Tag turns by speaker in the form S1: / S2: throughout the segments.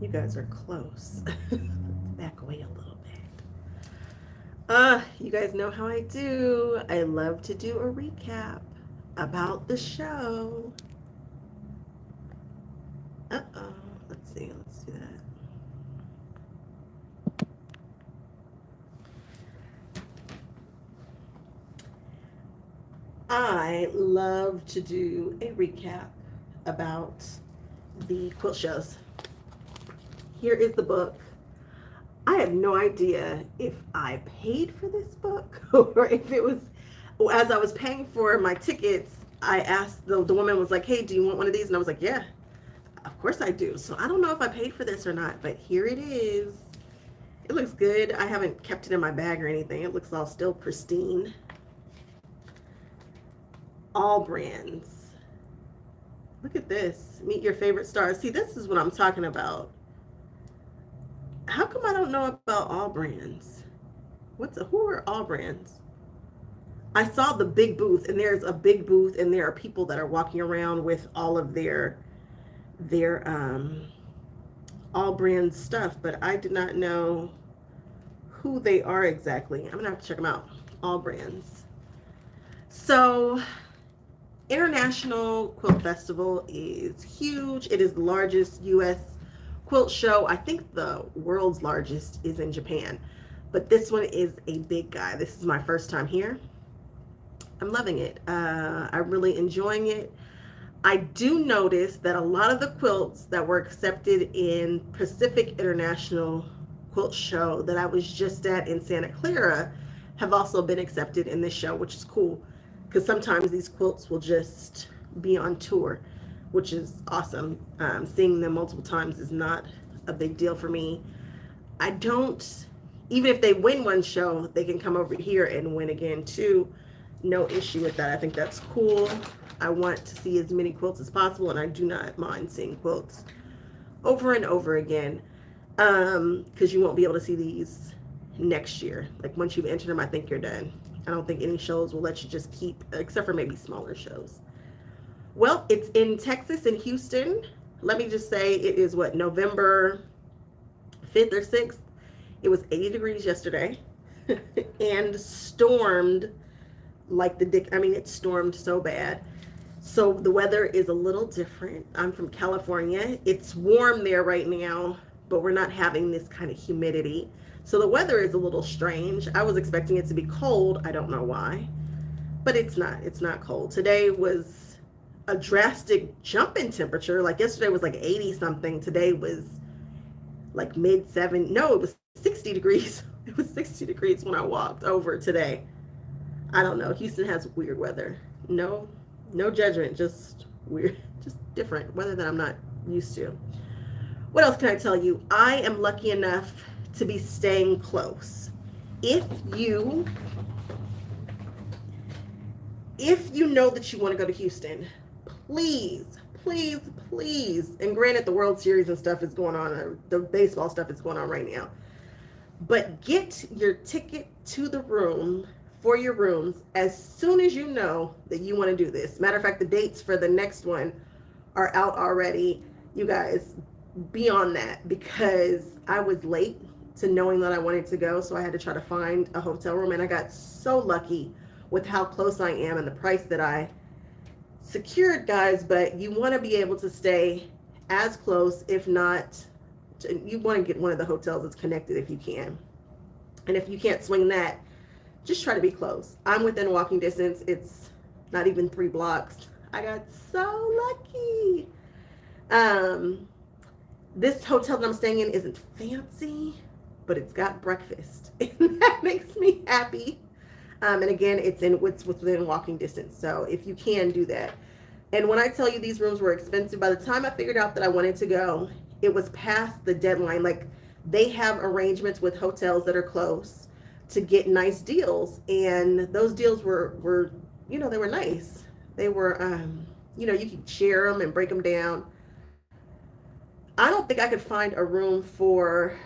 S1: You guys are close. Back away a little bit. You guys know how I do. I love to do a recap about the show. Uh-oh. Let's see. Let's do that. I love to do a recap about the quilt shows. Here is the book. I have no idea if I paid for this book or if it was, as I was paying for my tickets, I asked the woman was like, hey, do you want one of these? And I was like, yeah, of course I do. So I don't know if I paid for this or not, but here it is. It looks good. I haven't kept it in my bag or anything. It looks all still pristine. All brands. Look at this. Meet your favorite stars. See, this is what I'm talking about. How come I don't know about all brands? Who are all brands? I saw the big booth, and there's a big booth, and there are people that are walking around with all of their all brand stuff, but I did not know who they are exactly. I'm gonna have to check them out. All brands. So International Quilt Festival is huge. It is the largest U.S. quilt show. I think the world's largest is in Japan, but this one is a big guy. This is my first time here. I'm loving it. I'm really enjoying it. I do notice that a lot of the quilts that were accepted in Pacific International Quilt Show that I was just at in Santa Clara have also been accepted in this show, which is cool because sometimes these quilts will just be on tour, which is awesome. Seeing them multiple times is not a big deal for me. I don't, even if they win one show, they can come over here and win again too. No issue with that. I think that's cool. I want to see as many quilts as possible, and I do not mind seeing quilts over and over again, because you won't be able to see these next year. Like once you've entered them, I think you're done. I don't think any shows will let you just keep, except for maybe smaller shows. Well, it's in Texas, in Houston. Let me just say it is what, November 5th or 6th? It was 80 degrees yesterday and stormed like the dick. I mean, it stormed so bad. So the weather is a little different. I'm from California. It's warm there right now, but we're not having this kind of humidity. So the weather is a little strange. I was expecting it to be cold. I don't know why, but it's not. It's not cold. Today was a drastic jump in temperature. Like yesterday was like 80 something. Today was like mid 7. No, it was 60 degrees. It was 60 degrees when I walked over today. I don't know. Houston has weird weather. No judgment, just weird, just different weather that I'm not used to. What else can I tell you? I am lucky enough to be staying close. If you know that you want to go to Houston, please, please, please, and granted the World Series and stuff is going on, or the baseball stuff is going on right now, but get your ticket to the room for your rooms as soon as you know that you want to do this. Matter of fact, the dates for the next one are out already. You guys, be on that, because I was late to knowing that I wanted to go, so I had to try to find a hotel room, and I got so lucky with how close I am and the price that I secured, guys. But you want to be able to stay as close, if not, you want to get one of the hotels that's connected if you can. And if you can't swing that, just try to be close. I'm within walking distance. It's not even 3 blocks. I got so lucky. This hotel that I'm staying in isn't fancy, but it's got breakfast. And that makes me happy. And again, it's within walking distance. So if you can, do that. And when I tell you these rooms were expensive, by the time I figured out that I wanted to go, it was past the deadline. Like, they have arrangements with hotels that are close to get nice deals, and those deals were they were nice. They were you could share them and break them down. I don't think I could find a room for,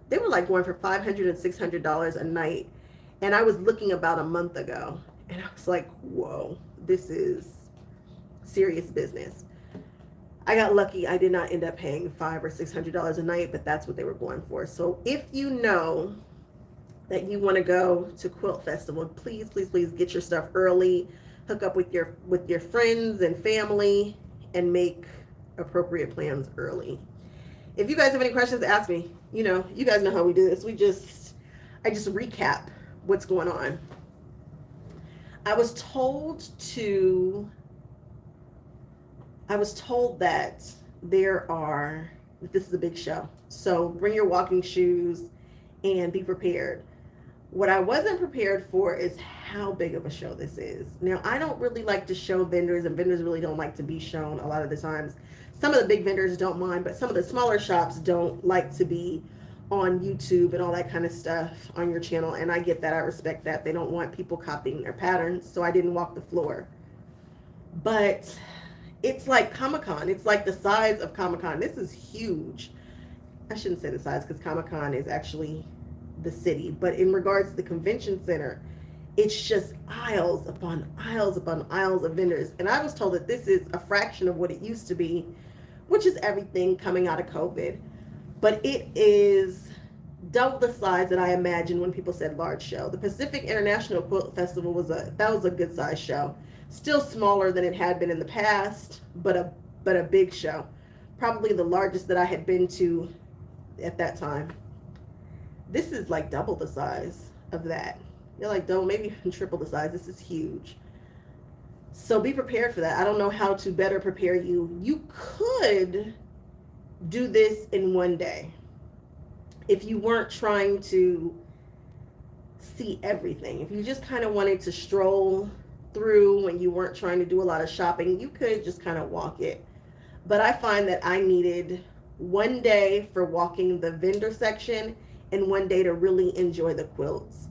S1: they were like going for $500 and $600 a night, and I was looking about a month ago, and I was like, whoa, this is serious business. I got lucky. I did not end up paying $500 or $600 a night, but that's what they were going for. So if you know that you want to go to Quilt Festival, please, please, please get your stuff early. Hook up with your friends and family, and make appropriate plans early. If you guys have any questions, ask me. You guys know how we do this. I just recap what's going on. I was told that this is a big show. So bring your walking shoes and be prepared. What I wasn't prepared for is how big of a show this is. Now, I don't really like to show vendors, and vendors really don't like to be shown a lot of the times. Some of the big vendors don't mind, but some of the smaller shops don't like to be on YouTube and all that kind of stuff on your channel, and I get that. I respect that. They don't want people copying their patterns, so I didn't walk the floor. But it's like Comic-Con. It's like the size of Comic-Con. This is huge. I shouldn't say the size, because Comic-Con is actually the city, but in regards to the convention center, it's just aisles upon aisles upon aisles of vendors. And I was told that this is a fraction of what it used to be, which is everything coming out of COVID. But it is double the size that I imagined when people said large show. The Pacific International Quilt Festival was a good size show. Still smaller than it had been in the past, but a big show. Probably the largest that I had been to at that time. This is like double the size of that. You're like, double, maybe even triple the size. This is huge. So be prepared for that. I don't know how to better prepare you. You could do this in one day if you weren't trying to see everything. If you just kind of wanted to stroll through and you weren't trying to do a lot of shopping, you could just kind of walk it. But I find that I needed one day for walking the vendor section and one day to really enjoy the quilts.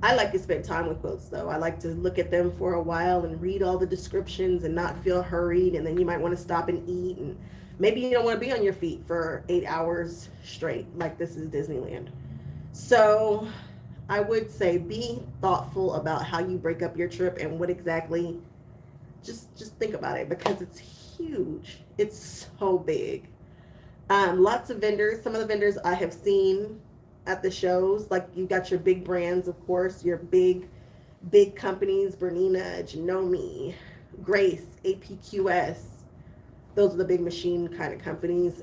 S1: I like to spend time with quilts though. I like to look at them for a while and read all the descriptions and not feel hurried. And then you might want to stop and eat, and maybe you don't want to be on your feet for 8 hours straight, like this is Disneyland. So I would say be thoughtful about how you break up your trip and what exactly, just think about it, because it's huge. It's so big. Lots of vendors. Some of the vendors I have seen at the shows, like you got your big brands, of course, your big companies, Bernina, Janome, Grace, APQS. Those are the big machine kind of companies.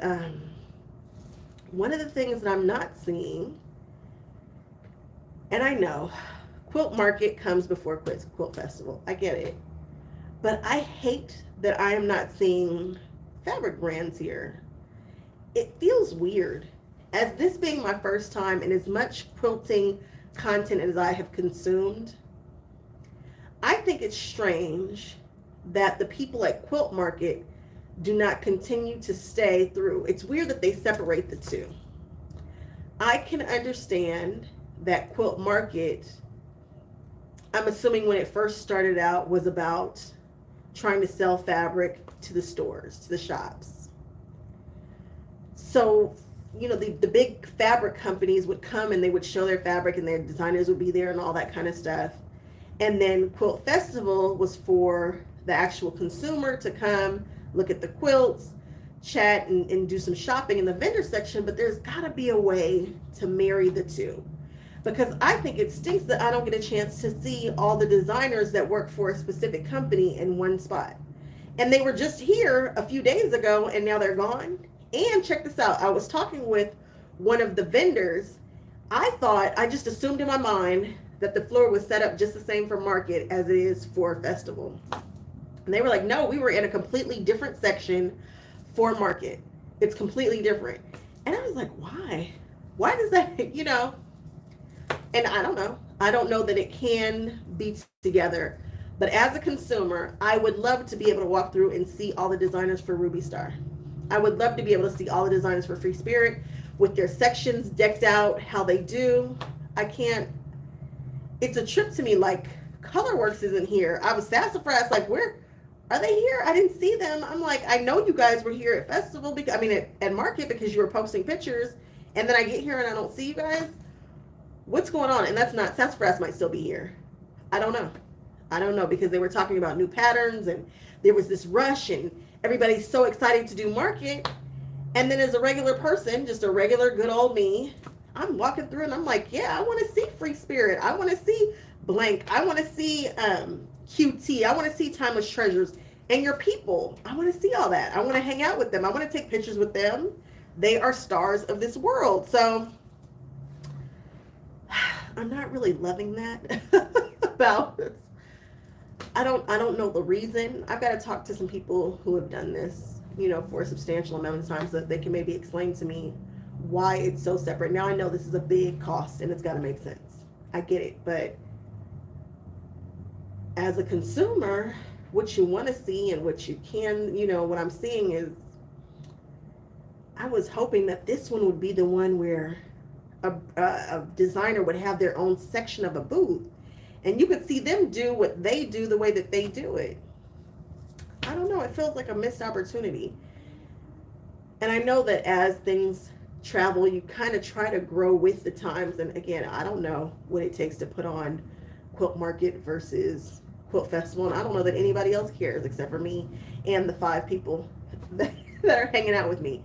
S1: One of the things that I'm not seeing, and I know Quilt Market comes before Quilt Festival, I get it, but I hate that I am not seeing fabric brands here. It feels weird. As this being my first time and as much quilting content as I have consumed, I think it's strange that the people at Quilt Market do not continue to stay through. It's weird that they separate the two. I can understand that Quilt Market, I'm assuming when it first started out, was about trying to sell fabric to the stores, to the shops. So the big fabric companies would come and they would show their fabric and their designers would be there and all that kind of stuff. And then Quilt Festival was for the actual consumer to come, look at the quilts, chat, and do some shopping in the vendor section. But there's got to be a way to marry the two, because I think it stinks that I don't get a chance to see all the designers that work for a specific company in one spot. And they were just here a few days ago and now they're gone. And check this out. I was talking with one of the vendors. I just assumed in my mind that the floor was set up just the same for market as it is for festival. And they were like, no, we were in a completely different section for market. It's completely different. And I was like, why? Why does that, And I don't know. I don't know that it can be together. But as a consumer, I would love to be able to walk through and see all the designers for Ruby Star. I would love to be able to see all the designers for Free Spirit with their sections decked out, how they do. It's a trip to me, like Colorworks isn't here. I was sassafras, like, where are they here? I didn't see them. I'm like, I know you guys were here at festival, at market, because you were posting pictures, and then I get here and I don't see you guys. What's going on? And that's not, sassafras might still be here. I don't know, because they were talking about new patterns and there was this rush and everybody's so excited to do market. And then as a regular person, just a regular good old me, I'm walking through and I'm like, yeah, I want to see Free Spirit. I want to see Blank. I want to see QT. I want to see Timeless Treasures. And your people, I want to see all that. I want to hang out with them. I want to take pictures with them. They are stars of this world. So I'm not really loving that about this. I don't know the reason. I've got to talk to some people who have done this, for a substantial amount of time so that they can maybe explain to me why it's so separate. Now I know this is a big cost and it's got to make sense. I get it, but as a consumer, what you want to see and what you can, what I'm seeing is, I was hoping that this one would be the one where a designer would have their own section of a booth and you could see them do what they do the way that they do it. I don't know. It feels like a missed opportunity. And I know that as things travel, you kind of try to grow with the times. And again, I don't know what it takes to put on Quilt Market versus Quilt Festival. And I don't know that anybody else cares except for me and the 5 people that are hanging out with me.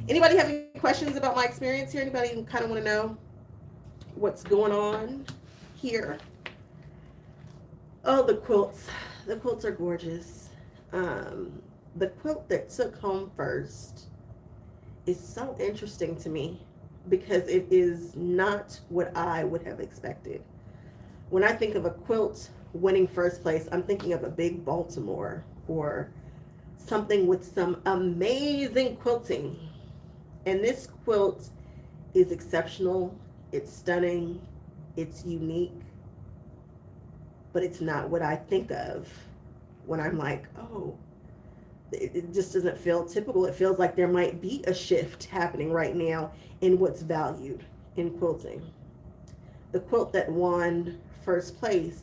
S1: Anybody have any questions about my experience here? Anybody kind of want to know what's going on here? Oh, the quilts. The quilts are gorgeous. The quilt that took home first is so interesting to me because it is not what I would have expected. When I think of a quilt winning first place, I'm thinking of a big Baltimore or something with some amazing quilting. And this quilt is exceptional. It's stunning. It's unique. But it's not what I think of when I'm like, oh, it just doesn't feel typical. It feels like there might be a shift happening right now in what's valued in quilting. The quilt that won first place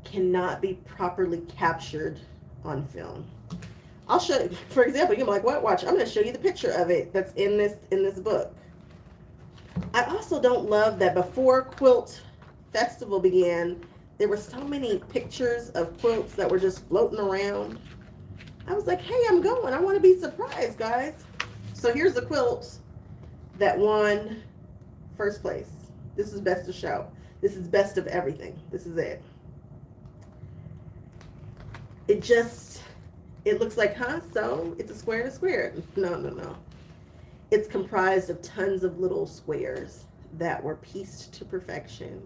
S1: cannot be properly captured on film. I'll show you, for example, you're like, what? Watch, I'm going to show you the picture of it that's in this book. I also don't love that before Quilt Festival began, there were so many pictures of quilts that were just floating around. I was like, hey, I'm going. I want to be surprised, guys. So here's the quilt that won first place. This is best of show. This is best of everything. This is it. It looks like, so it's a square and a square. No. It's comprised of tons of little squares that were pieced to perfection.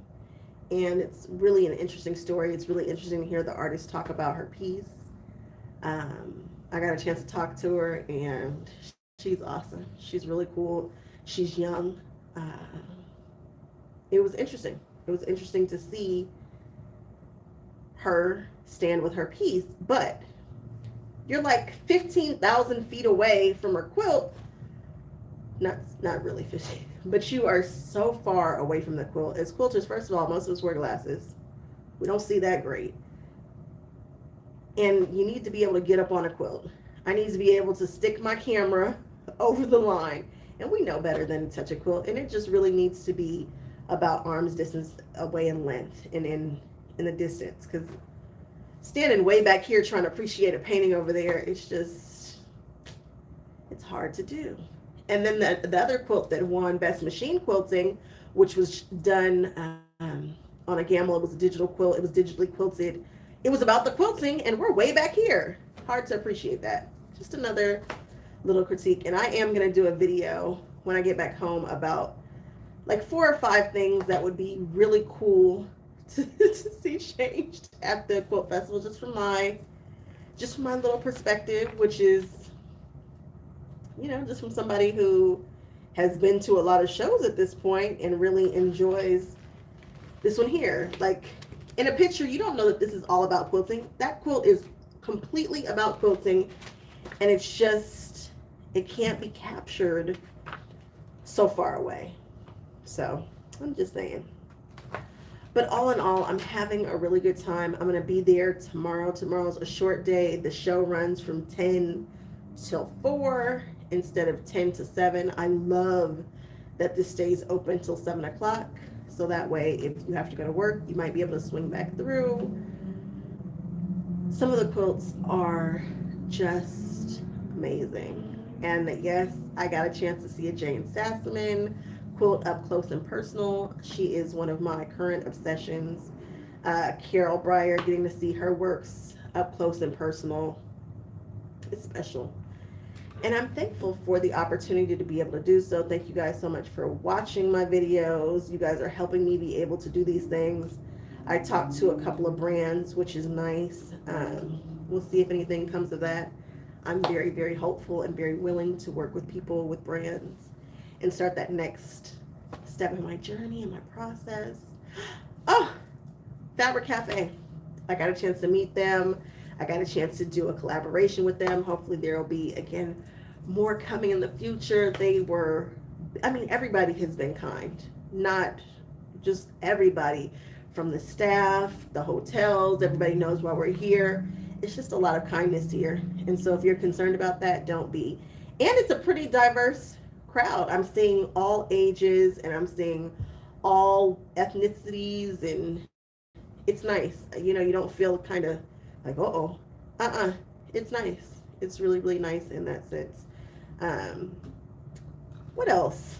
S1: And it's really an interesting story. It's really interesting to hear the artist talk about her piece. I got a chance to talk to her, and she's awesome. She's really cool. She's young. It was interesting. It was interesting to see her stand with her piece, but you're like 15,000 feet away from her quilt. Not really 15, but you are so far away from the quilt. As quilters, first of all, most of us wear glasses. We don't see that great. And you need to be able to get up on a quilt. I need to be able to stick my camera over the line. And we know better than to touch a quilt. And it just really needs to be about arm's distance away in length and in the distance. Because standing way back here trying to appreciate a painting over there, it's hard to do. And then the other quilt that won Best Machine Quilting, which was done on a gamble, it was a digital quilt. It was digitally quilted. It was about the quilting, and we're way back here. Hard to appreciate that. Just another little critique. And I am going to do a video when I get back home about like 4 or 5 things that would be really cool to see changed at the Quilt Festival, just from my little perspective, which is, just from somebody who has been to a lot of shows at this point and really enjoys this one here. Like, in a picture, you don't know that this is all about quilting. That quilt is completely about quilting, and it can't be captured so far away. So, I'm just saying. But all in all, I'm having a really good time. I'm going to be there tomorrow. Tomorrow's a short day. The show runs from 10 till 4 instead of 10 to 7. I love that this stays open till 7 o'clock. So that way, if you have to go to work, you might be able to swing back through. Some of the quilts are just amazing. And yes, I got a chance to see a Jane Sassaman quilt up close and personal. She is one of my current obsessions. Carol Breyer, getting to see her works up close and personal is special. And I'm thankful for the opportunity to be able to do so. Thank you guys so much for watching my videos. You guys are helping me be able to do these things. I talked to a couple of brands, which is nice. We'll see if anything comes of that. I'm very, very hopeful and very willing to work with people, with brands, and start that next step in my journey and my process. Oh, Fabric Cafe. I got a chance to meet them. I got a chance to do a collaboration with them. Hopefully there will be, again, more coming in the future. Everybody has been kind. Not just everybody, from the staff, the hotels, everybody knows why we're here. It's just a lot of kindness here. And so if you're concerned about that, don't be. And it's a pretty diverse crowd. I'm seeing all ages and I'm seeing all ethnicities, and it's nice. You don't feel kind of like, It's nice. It's really, really nice in that sense. Um, what else?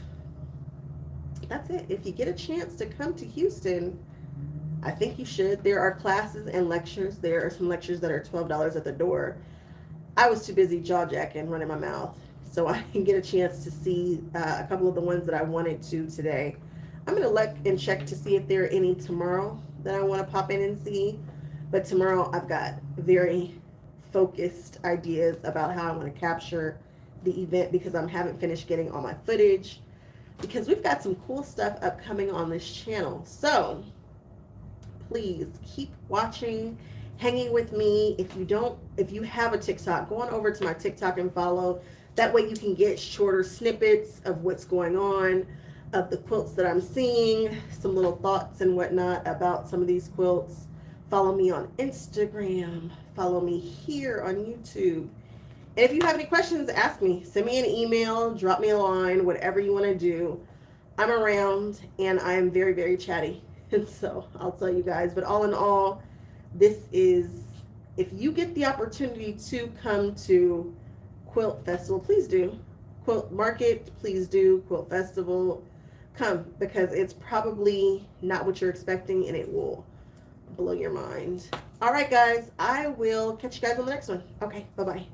S1: That's it. If you get a chance to come to Houston, I think you should. There are classes and lectures. There are some lectures that are $12 at the door. I was too busy jaw jacking, running my mouth, so I didn't get a chance to see a couple of the ones that I wanted to today. I'm going to look and check to see if there are any tomorrow that I want to pop in and see. But tomorrow I've got very focused ideas about how I want to capture the event, because I haven't finished getting all my footage, because we've got some cool stuff upcoming on this channel. So please keep watching, hanging with me. If you have a TikTok, go on over to my TikTok and follow. That way you can get shorter snippets of what's going on, of the quilts that I'm seeing, some little thoughts and whatnot about some of these quilts. Follow me on Instagram. Follow me here on YouTube. And if you have any questions, ask me. Send me an email, drop me a line, whatever you want to do. I'm around and I'm very, very chatty. And so I'll tell you guys. But all in all, if you get the opportunity to come to Quilt Festival, please do. Quilt Market, please do. Quilt Festival, come, because it's probably not what you're expecting and it will blow your mind. All right, guys, I will catch you guys on the next one. Okay, bye-bye.